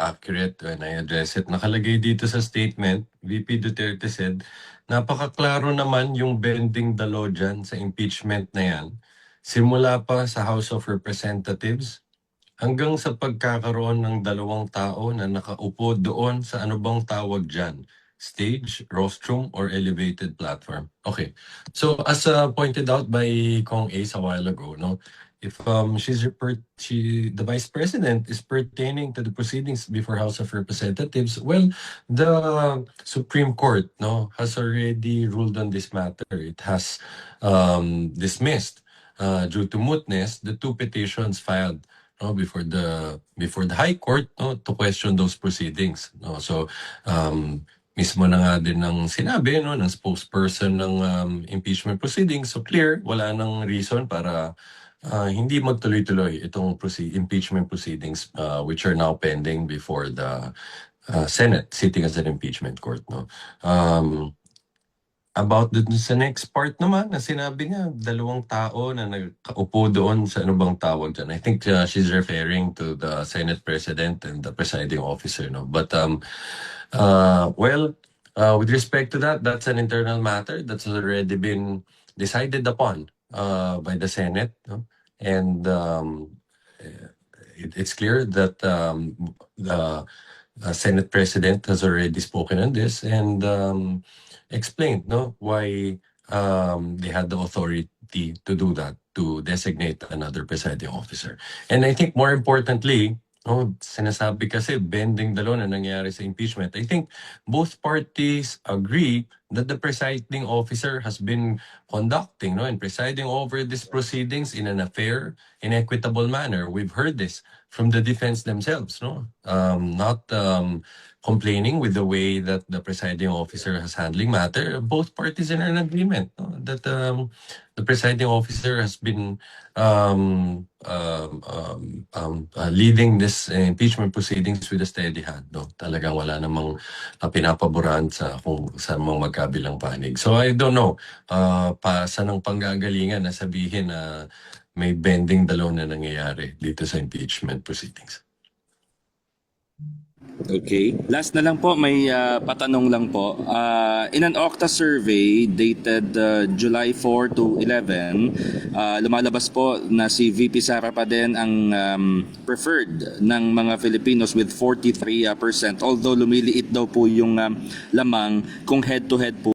accurate when I address it. Nakalagay dito sa statement, VP Duterte said, napakaklaro naman yung bending the law dyan sa impeachment na yan. Simula pa sa House of Representatives hanggang sa pagkakaroon ng dalawang tao na nakaupo doon sa ano bang tawag dyan? Stage, rostrum, or elevated platform. Okay. So as pointed out by Kong Ace a while ago, no, if the Vice President is pertaining to the proceedings before House of Representatives, well, the Supreme Court, no, has already ruled on this matter. It has dismissed due to mootness the two petitions filed, no, before the High Court, no, to question those proceedings, no. So mismo na nga din ng sinabi, no, ng spokesperson ng impeachment proceedings, so clear, wala nang reason para hindi magtuloy-tuloy itong impeachment proceedings which are now pending before the Senate sitting as an impeachment court, no. About sa next part naman na sinabi niya, dalawang tao na nagkaupo doon sa ano bang tawag dyan. I think she's referring to the Senate President and the presiding officer, no. But with respect to that, that's an internal matter that's already been decided upon by the Senate, no? And it's clear that the Senate President has already spoken on this and explained, no, why they had the authority to do that, to designate another presiding officer. And I think more importantly, no, sinasabi kasi bending the law na nangyari sa impeachment. I think both parties agree that the presiding officer has been conducting, no, and presiding over these proceedings in an fair and equitable manner. We've heard this from the defense themselves, no, not complaining with the way that the presiding officer has handling matter. Both parties are in agreement, no, that the presiding officer has been leading this impeachment proceedings with a steady hand, no. Talagang wala namang pinapaboran sa mga magkabilang panig. So I don't know saan ang panggagalingan na sabihin na may bending the law na nangyayari dito sa impeachment proceedings. Okay. Last na lang po, may patanong lang po. In an Okta survey dated July 4 to 11, lumalabas po na si VP Sara pa din ang preferred ng mga Filipinos with 43%. Although lumiliit daw po yung lamang kung head-to-head po